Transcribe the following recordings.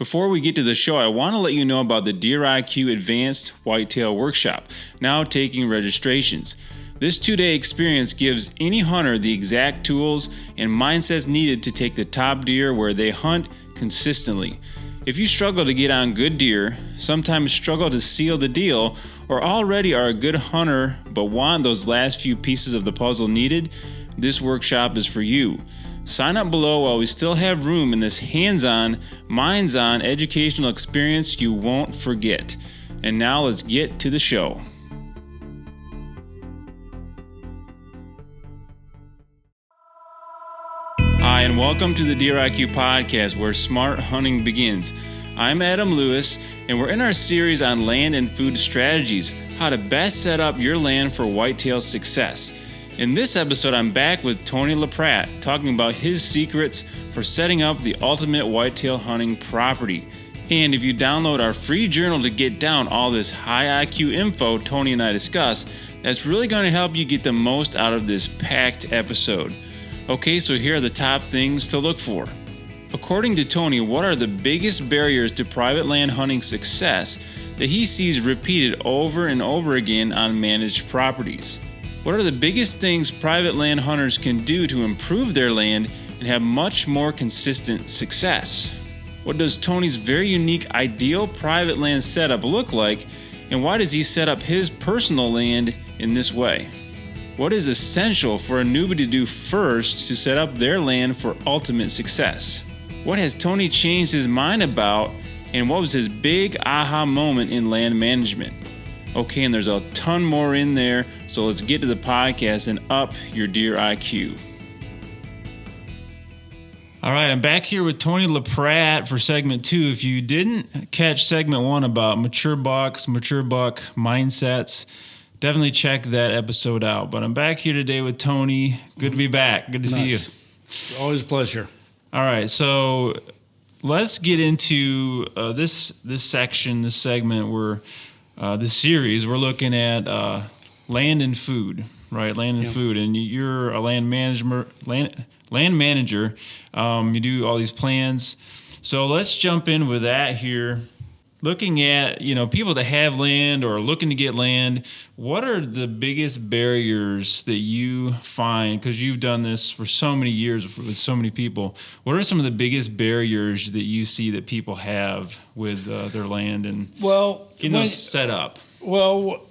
Before we get to the show, I want to let you know about the Deer IQ Advanced Whitetail Workshop, now taking registrations. This 2-day experience gives any hunter the exact tools and mindsets needed to take the top deer where they hunt consistently. If you struggle to get on good deer, sometimes struggle to seal the deal, or already are a good hunter but want those last few pieces of the puzzle needed, this workshop is for you. Sign up below while we still have room in this hands-on, minds-on educational experience you won't forget. And now let's get to the show. Hi, and welcome to the Deer IQ podcast, where smart hunting begins. I'm Adam Lewis, and we're in our series on land and food strategies, how to best set up your land for whitetail success. In this episode, I'm back with Tony Lapratt, talking about his secrets for setting up the ultimate whitetail hunting property. And if you download our free journal to get down all this high IQ info Tony and I discuss, that's really going to help you get the most out of this packed episode. Okay, so here are the top things to look for. According to Tony, what are the biggest barriers to private land hunting success that he sees repeated over and over again on managed properties? What are the biggest things private land hunters can do to improve their land and have much more consistent success? What does Tony's very unique ideal private land setup look like, and why does he set up his personal land in this way? What is essential for a newbie to do first to set up their land for ultimate success? What has Tony changed his mind about, and what was his big aha moment in land management? Okay, and there's a ton more in there, so let's get to the podcast and up your deer IQ. All right, I'm back here with Tony Lapratt for segment 2. If you didn't catch segment 1 about mature bucks, mature buck mindsets, definitely check that episode out. But I'm back here today with Tony. Good to be back. Good to see you. Always a pleasure. All right, so let's get into this section, this segment where this series, we're looking at land and food, right? Land and food, and you're a land manager. You do all these plans. So let's jump in with that here. Looking at, people that have land or are looking to get land, what are the biggest barriers that you find, because you've done this for so many years with so many people, what are some of the biggest barriers that you see that people have with their land and getting those set up? Well,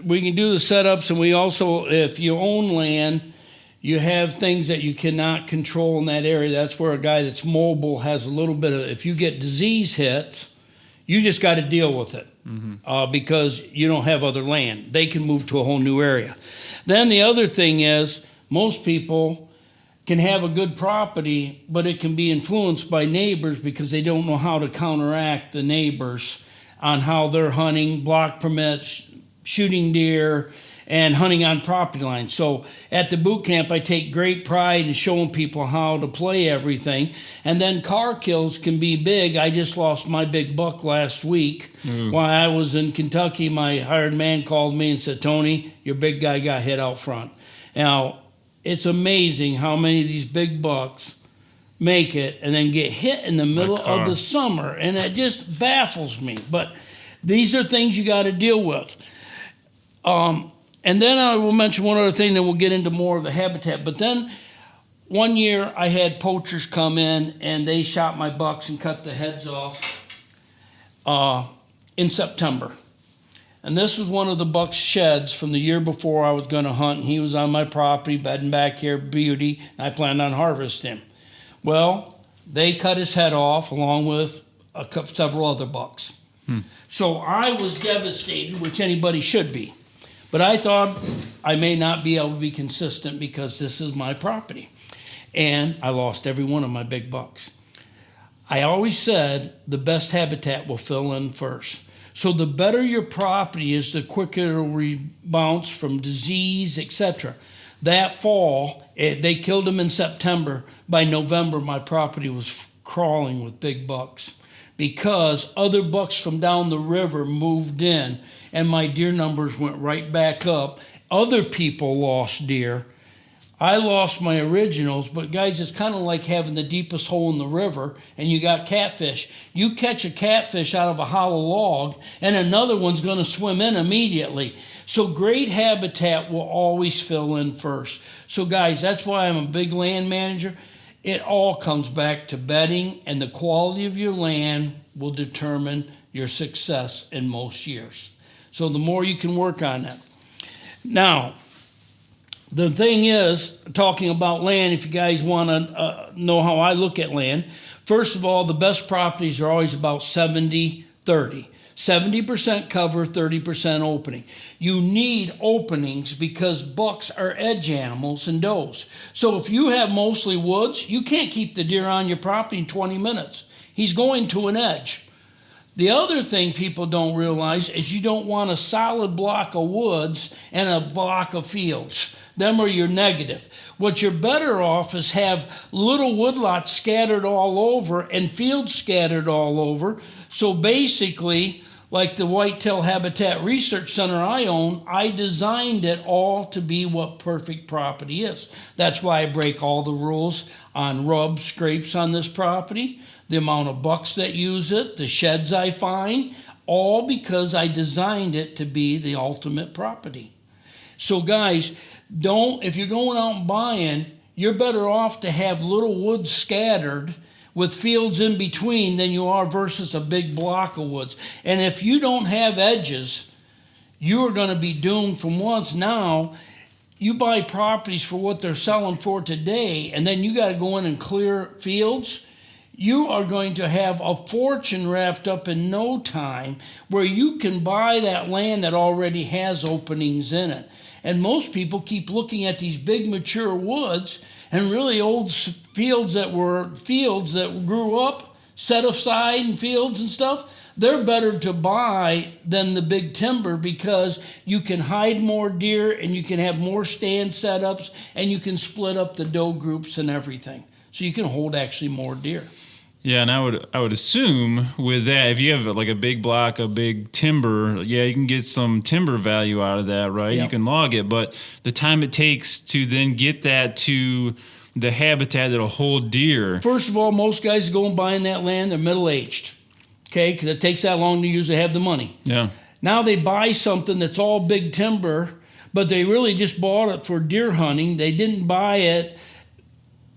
we can do the setups, and we also, if you own land, you have things that you cannot control in that area. That's where a guy that's mobile has a little bit of, if you get disease hits, you just got to deal with it because you don't have other land. They can move to a whole new area. Then the other thing is most people can have a good property, but it can be influenced by neighbors because they don't know how to counteract the neighbors on how they're hunting, block permits, shooting deer, and hunting on property lines. So at the boot camp, I take great pride in showing people how to play everything. And then car kills can be big. I just lost my big buck last week. While I was in Kentucky, my hired man called me and said, "Tony, your big guy got hit out front." Now, it's amazing how many of these big bucks make it and then get hit in the middle of the summer. And it just baffles me. But these are things you got to deal with. And then I will mention one other thing, then we'll get into more of the habitat. But then one year I had poachers come in and they shot my bucks and cut the heads off in September. And this was one of the buck's sheds from the year before I was going to hunt. And he was on my property, bedding back here, beauty, and I planned on harvesting him. Well, they cut his head off along with several other bucks. So I was devastated, which anybody should be. But I thought I may not be able to be consistent because this is my property. And I lost every one of my big bucks. I always said the best habitat will fill in first. So the better your property is, the quicker it will rebound from disease, etc. That fall, they killed them in September. By November, my property was crawling with big bucks because other bucks from down the river moved in, and my deer numbers went right back up. Other people lost deer. I lost my originals, but guys, it's kind of like having the deepest hole in the river and you got catfish. You catch a catfish out of a hollow log and another one's going to swim in immediately. So great habitat will always fill in first. So guys, that's why I'm a big land manager. It all comes back to bedding, and the quality of your land will determine your success in most years. So the more you can work on that. Now, the thing is, talking about land, if you guys want to know how I look at land, first of all, the best properties are always about 70-30. 70% cover, 30% opening. You need openings because bucks are edge animals and does. So if you have mostly woods, you can't keep the deer on your property in 20 minutes. He's going to an edge. The other thing people don't realize is you don't want a solid block of woods and a block of fields. Them are your negative. What you're better off is have little woodlots scattered all over and fields scattered all over. So basically, like the Whitetail Habitat Research Center I own, I designed it all to be what perfect property is. That's why I break all the rules on rubs, scrapes on this property, the amount of bucks that use it, the sheds I find, all because I designed it to be the ultimate property. So guys, if you're going out and buying, you're better off to have little woods scattered with fields in between than you are versus a big block of woods. And if you don't have edges, you are going to be doomed from once. Now, you buy properties for what they're selling for today, and then you got to go in and clear fields. You are going to have a fortune wrapped up in no time where you can buy that land that already has openings in it. And most people keep looking at these big mature woods and really old fields that grew up, set aside in fields and stuff. They're better to buy than the big timber because you can hide more deer and you can have more stand setups and you can split up the doe groups and everything. So you can hold actually more deer. Yeah, and I would assume with that, if you have like a big block of big timber, yeah, you can get some timber value out of that, right? Yep. You can log it, but the time it takes to then get that to the habitat that'll hold deer. First of all, most guys go and buying that land, they're middle-aged, okay? Because it takes that long to usually have the money. Yeah. Now they buy something that's all big timber, but they really just bought it for deer hunting. They didn't buy it.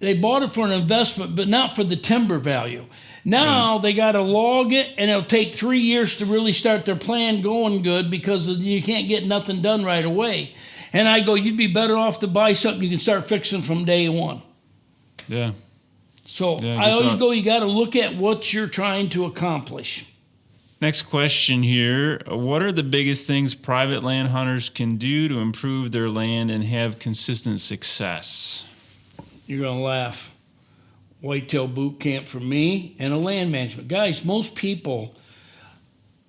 They bought it for an investment, but not for the timber value. Now they got to log it, and it'll take 3 years to really start their plan going good because you can't get nothing done right away. And I go, you'd be better off to buy something you can start fixing from day one. Yeah. So Yeah, I always thoughts. go, you got to look at what you're trying to accomplish. Next question here. What are the biggest things private land hunters can do to improve their land and have consistent success? You're going to laugh. Whitetail boot camp for me and a land management. Guys, most people,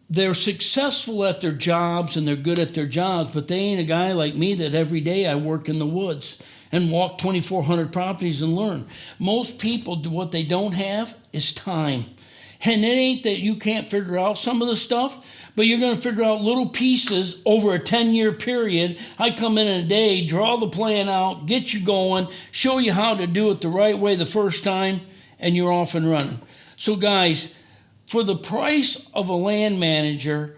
they're successful at their jobs and they're good at their jobs, but they ain't a guy like me that every day I work in the woods and walk 2,400 properties and learn. Most people, what they don't have is time. And it ain't that you can't figure out some of the stuff, but you're going to figure out little pieces over a 10-year period. I come in a day, draw the plan out, get you going, show you how to do it the right way the first time, and you're off and running. So guys, for the price of a land manager,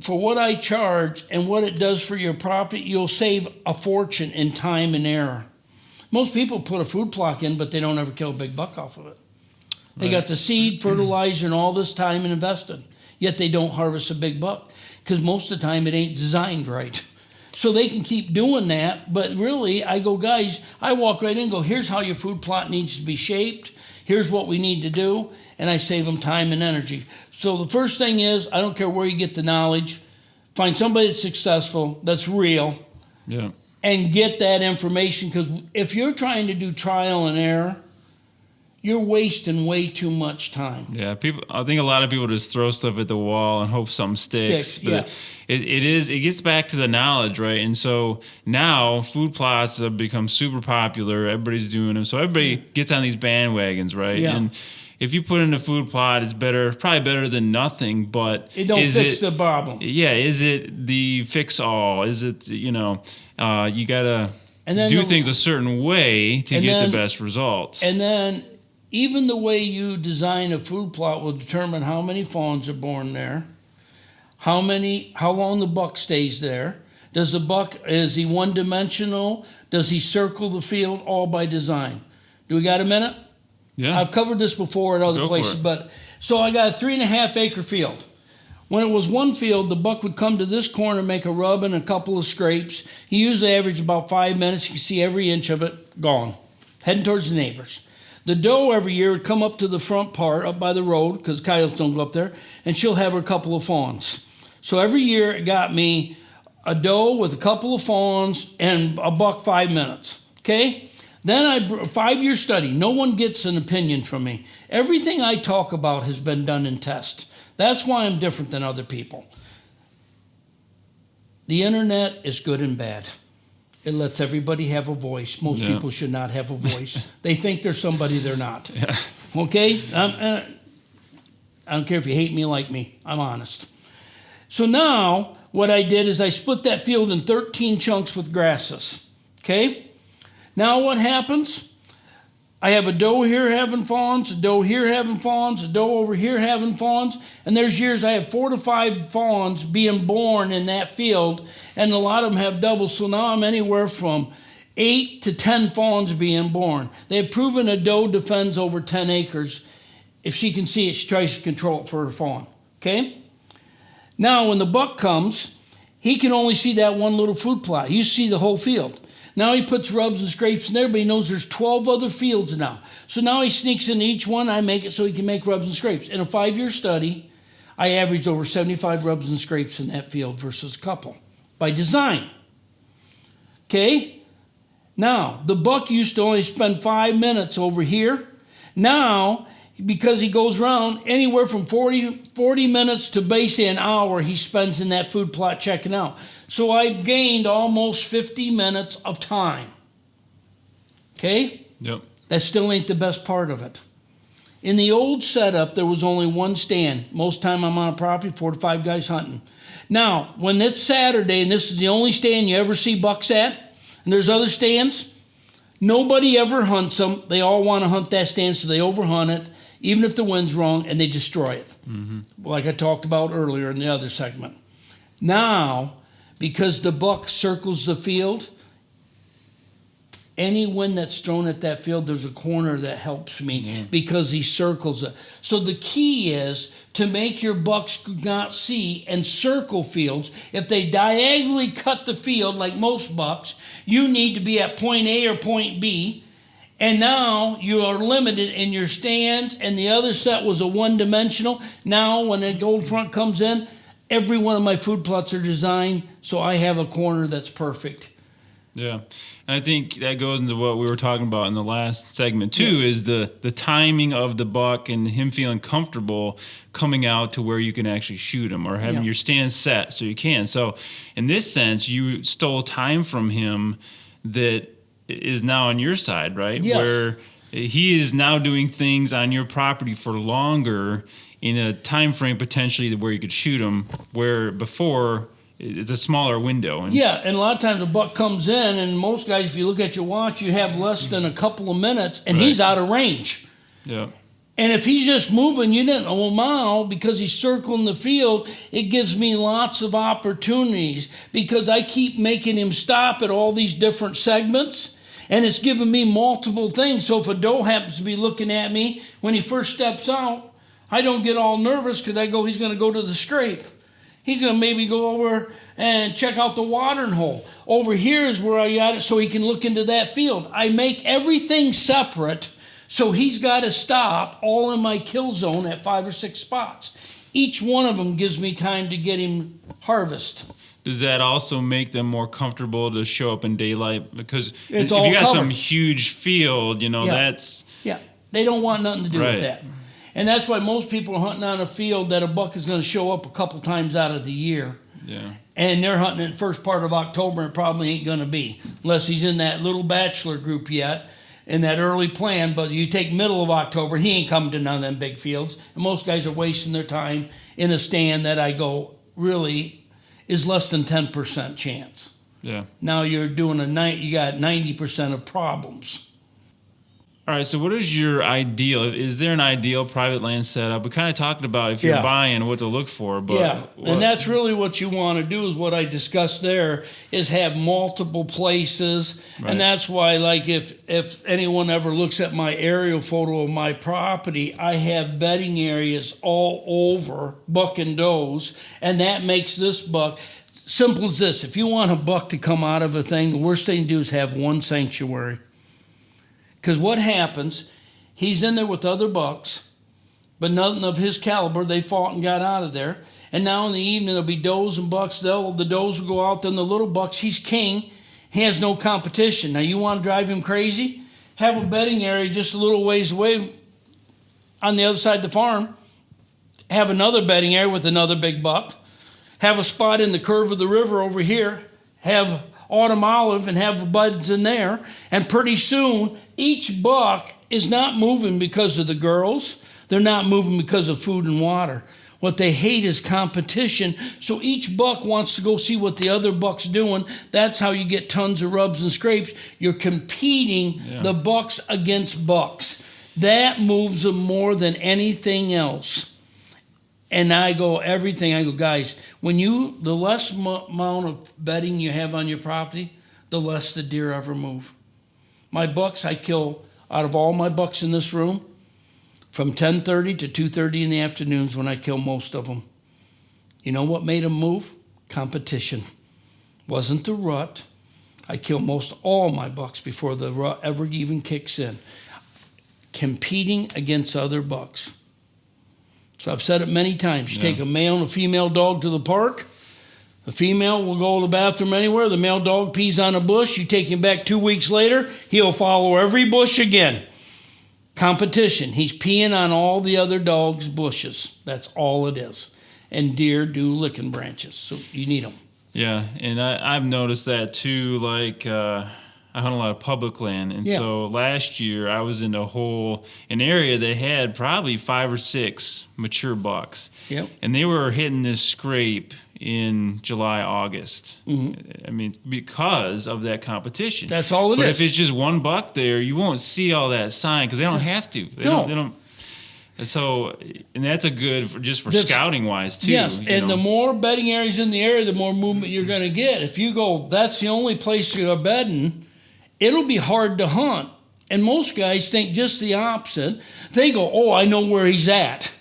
for what I charge and what it does for your property, you'll save a fortune in time and error. Most people put a food plot in, but they don't ever kill a big buck off of it. They got the seed, fertilizer, and all this time invested, yet they don't harvest a big buck because most of the time it ain't designed right. So they can keep doing that, but really, I go, guys, I walk right in and go, here's how your food plot needs to be shaped. Here's what we need to do, and I save them time and energy. So the first thing is, I don't care where you get the knowledge, find somebody that's successful, that's real, and get that information, because if you're trying to do trial and error, you're wasting way too much time. Yeah, I think a lot of people just throw stuff at the wall and hope something sticks. But it gets back to the knowledge, right? And so now food plots have become super popular. Everybody's doing them, so everybody gets on these bandwagons, right? Yeah. And if you put in a food plot, it's probably better than nothing. But it don't fix the problem. Yeah, is it the fix all? Is it you gotta And then do things a certain way to get the best results. And then even the way you design a food plot will determine how many fawns are born there, how long the buck stays there. Is he one-dimensional? Does he circle the field? All by design. Do we got a minute? Yeah. I've covered this before at other places, but so I got a 3.5 acre field. When it was one field, the buck would come to this corner, make a rub and a couple of scrapes. He usually averaged about 5 minutes. You can see every inch of it gone, heading towards the neighbors. The doe every year would come up to the front part, up by the road, because coyotes don't go up there, and she'll have her couple of fawns. So every year it got me a doe with a couple of fawns and a buck 5 minutes, okay? Then 5-year study. No one gets an opinion from me. Everything I talk about has been done in test. That's why I'm different than other people. The internet is good and bad. It lets everybody have a voice. Most people should not have a voice. They think they're somebody they're not. Yeah. Okay? I don't care if you hate me or like me. I'm honest. So now what I did is I split that field in 13 chunks with grasses. Okay? Now what happens? I have a doe here having fawns, a doe here having fawns, a doe over here having fawns, and there's years I have 4 to 5 fawns being born in that field, and a lot of them have doubles, so now I'm anywhere from 8 to 10 fawns being born. They have proven a doe defends over 10 acres. If she can see it, she tries to control it for her fawn, okay? Now when the buck comes, he can only see that one little food plot. You see the whole field. Now he puts rubs and scrapes, and everybody knows there's 12 other fields now. So now he sneaks into each one. I make it so he can make rubs and scrapes. In a 5-year study, I averaged over 75 rubs and scrapes in that field versus a couple by design. Okay? Now, the buck used to only spend 5 minutes over here. Now, because he goes around, anywhere from 40 minutes to basically an hour he spends in that food plot checking out. So I've gained almost 50 minutes of time. Okay? Yep. That still ain't the best part of it. In the old setup, there was only one stand. Most time I'm on a property, 4 to 5 guys hunting. Now, when it's Saturday, and this is the only stand you ever see bucks at, and there's other stands, nobody ever hunts them. They all want to hunt that stand, so they overhunt it, even if the wind's wrong, and they destroy it. Mm-hmm. Like I talked about earlier in the other segment. Now, because the buck circles the field, any wind that's thrown at that field, there's a corner that helps me because he circles it. So the key is to make your bucks not see and circle fields. If they diagonally cut the field like most bucks, you need to be at point A or point B. And now you are limited in your stands, and the other set was a one-dimensional. Now when the gold front comes in, every one of my food plots are designed so I have a corner that's perfect. Yeah. And I think that goes into what we were talking about in the last segment too, is the timing of the buck and him feeling comfortable coming out to where you can actually shoot him, or having your stand set so you can. So in this sense, you stole time from him that is now on your side, right? Yes. Where he is now doing things on your property for longer in a time frame potentially where you could shoot him, where before it's a smaller window. And and a lot of times a buck comes in, and most guys, if you look at your watch, you have less than a couple of minutes, and he's out of range. Yeah. And if he's just moving, you didn't know, well, now, because he's circling the field, it gives me lots of opportunities because I keep making him stop at all these different segments. And it's giving me multiple things. So if a doe happens to be looking at me when he first steps out, I don't get all nervous because I go, he's going to go to the scrape. He's going to maybe go over and check out the watering hole. Over here is where I got it so he can look into that field. I make everything separate, so he's got to stop all in my kill zone at 5 or 6 spots. Each one of them gives me time to get him harvest. Does that also make them more comfortable to show up in daylight? Because if you got covered. some huge field, that's... Yeah, they don't want nothing to do with that. And that's why most people are hunting on a field that a buck is going to show up a couple times out of the year. Yeah. And they're hunting in the first part of October, and it probably ain't going to be, unless he's in that little bachelor group yet, in that early plan. But you take middle of October, he ain't coming to none of them big fields. And most guys are wasting their time in a stand that I go really is less than 10% chance. Yeah. Now you're doing you got 90% of problems. All right, so what is your ideal? Is there an ideal private land setup? We kind of talked about if you're buying what to look for, but and that's really what you want to do is what I discussed there is have multiple places. Right. And that's why, like, if anyone ever looks at my aerial photo of my property, I have bedding areas all over buck and does, and that makes this buck simple as this. If you want a buck to come out of a thing, the worst thing to do is have one sanctuary. Because what happens, he's in there with other bucks, but nothing of his caliber. They fought and got out of there. And now in the evening, there'll be does and bucks. The does will go out, then the little bucks. He's king. He has no competition. Now, you want to drive him crazy? Have a bedding area just a little ways away on the other side of the farm. Have another bedding area with another big buck. Have a spot in the curve of the river over here. Have autumn olive and have buds in there. And pretty soon, each buck is not moving because of the girls. They're not moving because of food and water. What they hate is competition. So each buck wants to go see what the other buck's doing. That's how you get tons of rubs and scrapes. You're competing the bucks against bucks. That moves them more than anything else. And I go, guys, the less amount of bedding you have on your property, the less the deer ever move. My bucks, I kill, out of all my bucks in this room, from 10:30 to 2:30 in the afternoons when I kill most of them. You know what made them move? Competition. Wasn't the rut. I kill most all my bucks before the rut ever even kicks in. Competing against other bucks. So I've said it many times. You take a male and a female dog to the park. The female will go to the bathroom anywhere. The male dog pees on a bush. You take him back 2 weeks later, he'll follow every bush again. Competition. He's peeing on all the other dogs' bushes. That's all it is. And deer do licking branches, so you need them. Yeah, and I've noticed that too. Like, I hunt a lot of public land, and so last year I was in an area that had probably 5 or 6 mature bucks. Yep. And they were hitting this scrape in July, August. Mm-hmm. I mean, because of that competition. That's all it is. But if it's just one buck there, you won't see all that sign because they don't have to. They don't. So, and that's a good just for scouting wise too. Yes, and the more bedding areas in the area, the more movement you're going to get. If you go, that's the only place you're bedding, it'll be hard to hunt. And most guys think just the opposite. They go, oh, I know where he's at.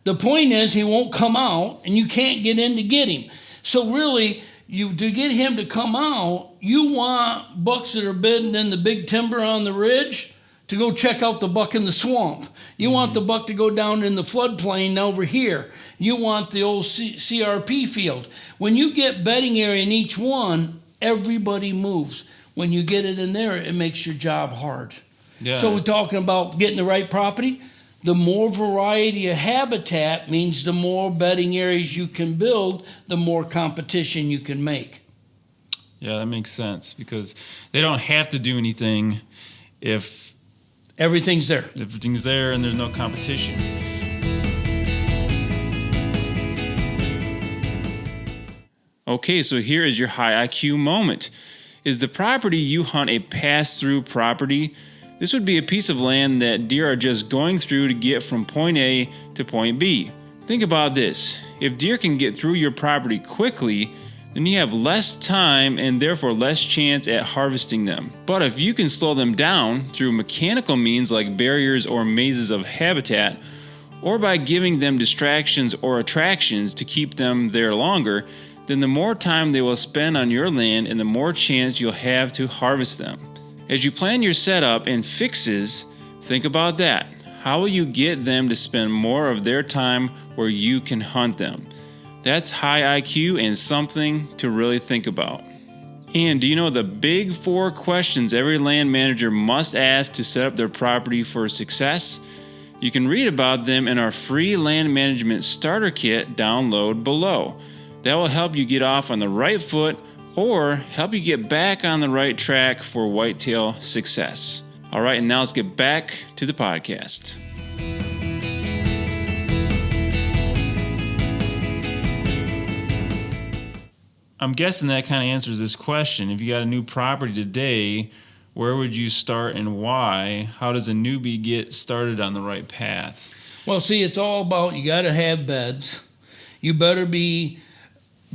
The point is he won't come out, and you can't get in to get him. So really, to get him to come out, you want bucks that are bedding in the big timber on the ridge to go check out the buck in the swamp. You want the buck to go down in the floodplain over here. You want the old CRP field. When you get bedding area in each one, everybody moves. When you get it in there, it makes your job hard. Yeah. So we're talking about getting the right property. The more variety of habitat means the more bedding areas you can build, the more competition you can make. Yeah, that makes sense because they don't have to do anything if everything's there. Everything's there and there's no competition. Okay, so here is your high IQ moment. Is the property you hunt a pass-through property? This would be a piece of land that deer are just going through to get from point A to point B. Think about this. If deer can get through your property quickly, then you have less time and therefore less chance at harvesting them. But if you can slow them down through mechanical means like barriers or mazes of habitat, or by giving them distractions or attractions to keep them there longer, then the more time they will spend on your land and the more chance you'll have to harvest them. As you plan your setup and fixes, think about that. How will you get them to spend more of their time where you can hunt them? That's high IQ and something to really think about. And do you know the big 4 questions every land manager must ask to set up their property for success? You can read about them in our free land management starter kit download below. That will help you get off on the right foot or help you get back on the right track for whitetail success. All right, and now let's get back to the podcast. I'm guessing that kind of answers this question. If you got a new property today, where would you start and why? How does a newbie get started on the right path? Well, see, it's all about, you got to have beds. You better be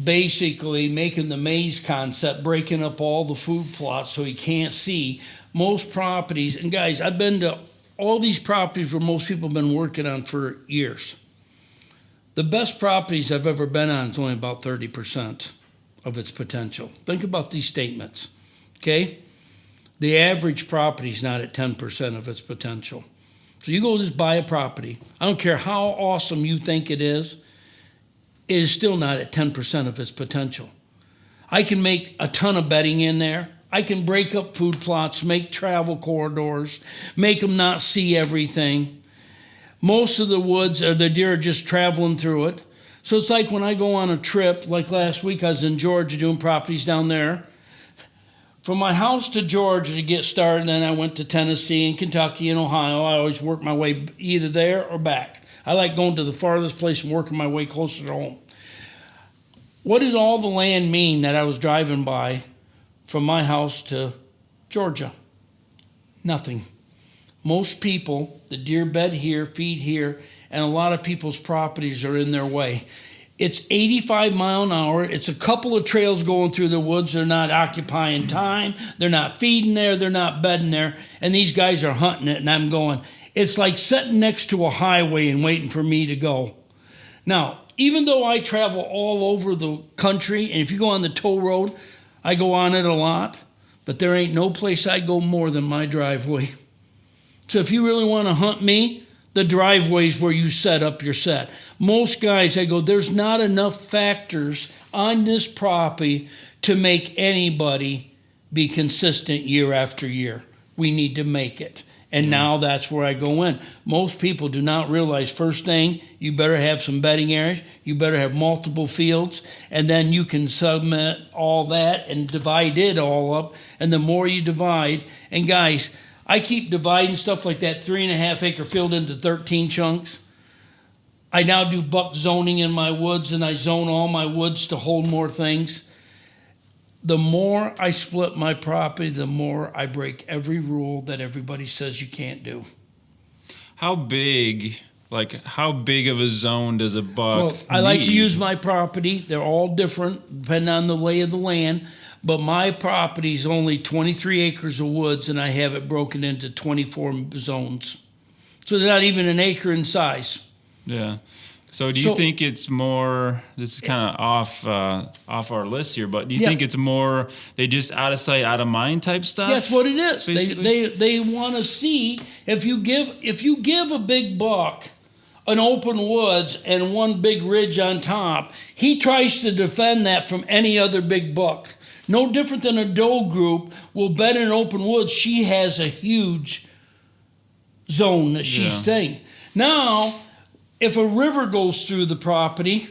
basically making the maze concept, breaking up all the food plots so he can't see. Most properties, and guys, I've been to all these properties where most people have been working on for years. The best properties I've ever been on is only about 30% of its potential. Think about these statements, okay? The average property is not at 10% of its potential. So you go just buy a property. I don't care how awesome you think it is still not at 10% of its potential. I can make a ton of bedding in there. I can break up food plots, make travel corridors, make them not see everything. Most of the woods, or the deer are just traveling through it. So it's like when I go on a trip, like last week I was in Georgia doing properties down there. From my house to Georgia to get started, then I went to Tennessee and Kentucky and Ohio. I always work my way either there or back. I like going to the farthest place and working my way closer to home. What did all the land mean that I was driving by from my house to Georgia? Nothing. Most people, the deer bed here, feed here, and a lot of people's properties are in their way. It's 85 mile an hour. It's a couple of trails going through the woods. They're not occupying time. They're not feeding there. They're not bedding there. And these guys are hunting it, and I'm going, it's like sitting next to a highway and waiting for me to go. Now, even though I travel all over the country, and if you go on the toll road, I go on it a lot, but there ain't no place I go more than my driveway. So if you really want to hunt me, the driveway's where you set up your set. Most guys, I go, there's not enough factors on this property to make anybody be consistent year after year. We need to make it. And now that's where I go in. Most people do not realize, first thing, you better have some bedding areas, you better have multiple fields, and then you can submit all that and divide it all up. And the more you divide, and guys, I keep dividing stuff like that 3.5 acre field into 13 chunks. I now do buck zoning in my woods, and I zone all my woods to hold more things. The more I split my property, the more I break every rule that everybody says you can't do. How big of a zone does a buck need? I like to use my property. They're all different depending on the lay of the land. But my property is only 23 acres of woods, and I have it broken into 24 zones. So they're not even an acre in size. Yeah. So do you think it's more, this is kind of off our list here, but do you think it's more they just out of sight, out of mind type stuff? That's what it is. They want to see, if you give a big buck an open woods and one big ridge on top, he tries to defend that from any other big buck. No different than a doe group will bed in open woods. She has a huge zone that she's staying. Now, if a river goes through the property,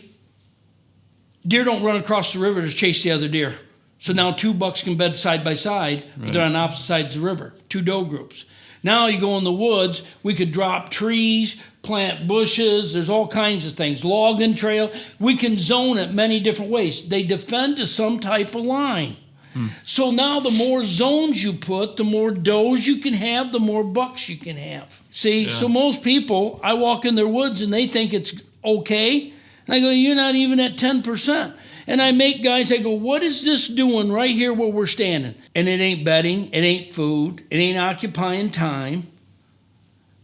deer don't run across the river to chase the other deer. So now two bucks can bed side by side, but they're on opposite sides of the river, two doe groups. Now you go in the woods, we could drop trees, plant bushes, there's all kinds of things, logging trail. We can zone it many different ways. They defend to some type of line. So now the more zones you put, the more does you can have, the more bucks you can have. See, so most people, I walk in their woods and they think it's okay. And I go, you're not even at 10%. And I make guys, I go, what is this doing right here where we're standing? And it ain't bedding, it ain't food, it ain't occupying time.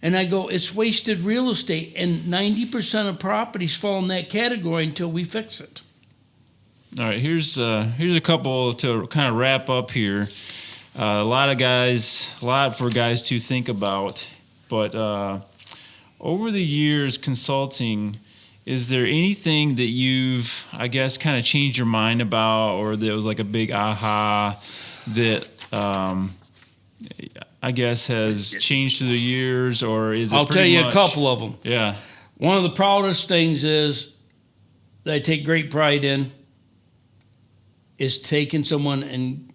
And I go, it's wasted real estate. And 90% of properties fall in that category until we fix it. All right, here's a couple to kind of wrap up here. A lot for guys to think about. But over the years consulting, is there anything that you've, I guess, kind of changed your mind about, or that was like a big aha that I guess has changed through the years, or is it I'll tell you a couple of them. Yeah. One of the proudest things is that I take great pride in is taking someone and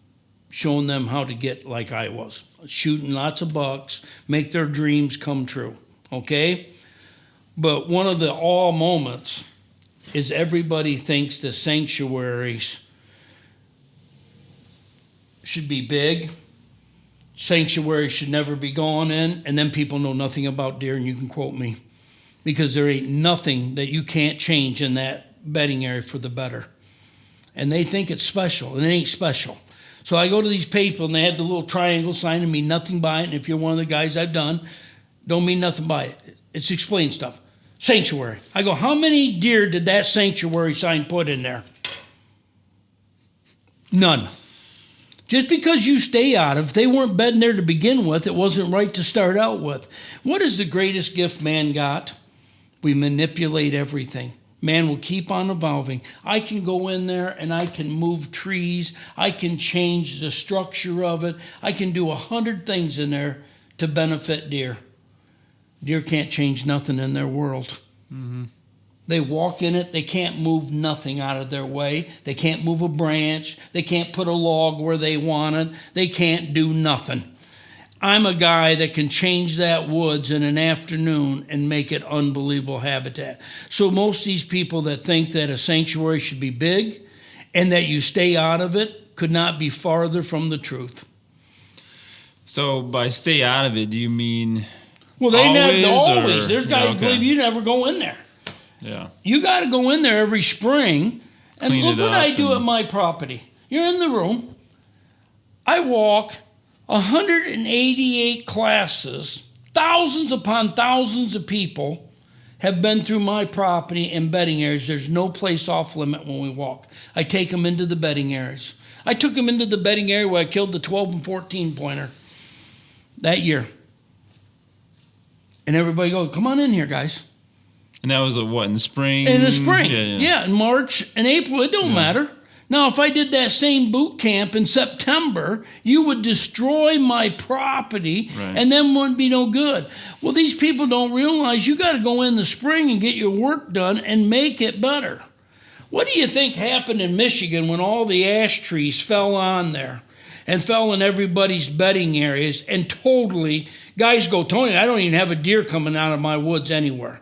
showing them how to get like I was, shooting lots of bucks, make their dreams come true, okay? But one of the awe moments is everybody thinks the sanctuaries should be big. Sanctuary should never be gone in. And then people know nothing about deer, and you can quote me. Because there ain't nothing that you can't change in that bedding area for the better. And they think it's special, and it ain't special. So I go to these people, and they have the little triangle sign and mean nothing by it. And if you're one of the guys I've done, don't mean nothing by it. It's explain stuff. Sanctuary. I go, how many deer did that sanctuary sign put in there? None. Just because you stay out of, if they weren't bedding there to begin with, it wasn't right to start out with. What is the greatest gift man got? We manipulate everything. Man will keep on evolving. I can go in there and I can move trees. I can change the structure of it. I can do 100 things in there to benefit deer. Deer can't change nothing in their world. Mm-hmm. They walk in it. They can't move nothing out of their way. They can't move a branch. They can't put a log where they want it. They can't do nothing. I'm a guy that can change that woods in an afternoon and make it unbelievable habitat. So most of these people that think that a sanctuary should be big and that you stay out of it could not be farther from the truth. So by stay out of it, do you mean well, they always. Or, there's guys okay. believe you never go in there. Yeah. You got to go in there every spring. And clean look what I do and... at my property. You're in the room. I walk 188 classes, thousands upon thousands of people have been through my property and bedding areas. There's no place off limit when we walk. I take them into the bedding areas. I took them into the bedding area where I killed the 12 and 14 pointer that year. And everybody goes, come on in here, guys. And that was what, in the spring? In the spring. Yeah. In March and April. It don't matter. Now, if I did that same boot camp in September, you would destroy my property and then wouldn't be no good. Well, these people don't realize you got to go in the spring and get your work done and make it better. What do you think happened in Michigan when all the ash trees fell on there and fell in everybody's bedding areas and totally, guys go, Tony, I don't even have a deer coming out of my woods anywhere.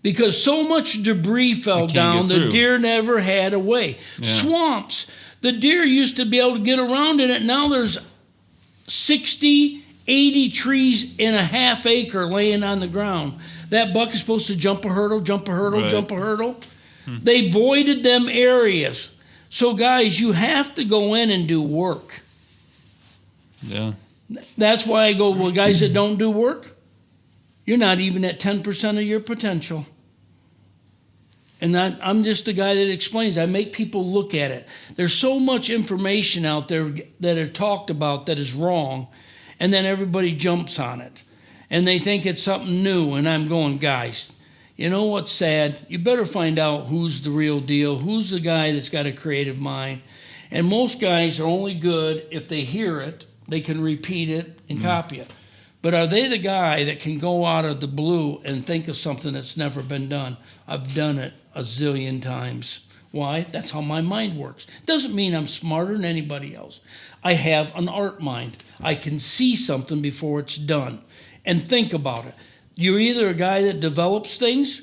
Because so much debris fell down, the deer never had a way. Yeah. Swamps. The deer used to be able to get around in it. Now there's 60, 80 trees in a half acre laying on the ground. That buck is supposed to jump a hurdle, jump a hurdle, jump a hurdle. They voided them areas. So, guys, you have to go in and do work. Yeah. That's why I go, well, guys that don't do work, you're not even at 10% of your potential. And I'm just the guy that explains. I make people look at it. There's so much information out there that are talked about that is wrong, and then everybody jumps on it. And they think it's something new, and I'm going, guys, you know what's sad? You better find out who's the real deal, who's the guy that's got a creative mind. And most guys are only good if they hear it, they can repeat it and copy it. But are they the guy that can go out of the blue and think of something that's never been done? I've done it a zillion times. Why? That's how my mind works. Doesn't mean I'm smarter than anybody else. I have an art mind. I can see something before it's done and think about it. You're either a guy that develops things,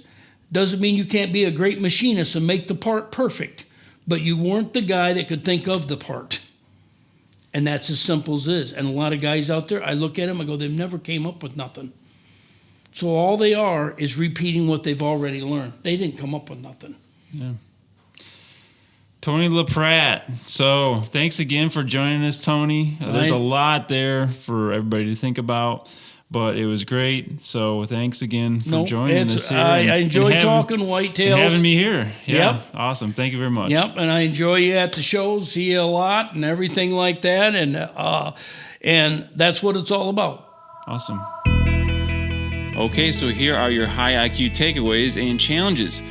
doesn't mean you can't be a great machinist and make the part perfect, but you weren't the guy that could think of the part. And that's as simple as it is. And a lot of guys out there, I look at them, I go, they've never came up with nothing. So all they are is repeating what they've already learned. They didn't come up with nothing. Yeah. Tony Lapratt. So thanks again for joining us, Tony. There's a lot there for everybody to think about, but it was great. So thanks again for joining us here. I enjoy talking whitetails. And having me here. Yeah, yep. Awesome. Thank you very much. Yep, and I enjoy you at the shows, see you a lot and everything like that. And that's what it's all about. Awesome. Okay, so here are your high IQ takeaways and challenges.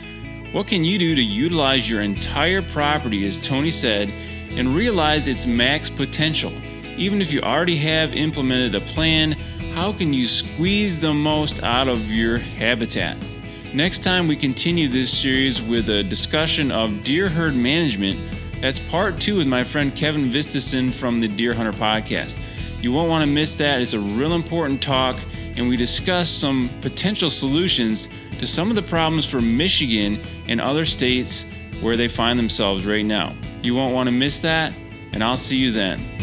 What can you do to utilize your entire property, as Tony said, and realize its max potential? Even if you already have implemented a plan, how can you squeeze the most out of your habitat? Next time we continue this series with a discussion of deer herd management. That's part 2 with my friend Kevin Vistison from the Deer Hunter Podcast. You won't want to miss that. It's a real important talk, and we discuss some potential solutions to some of the problems for Michigan and other states where they find themselves right now. You won't want to miss that, and I'll see you then.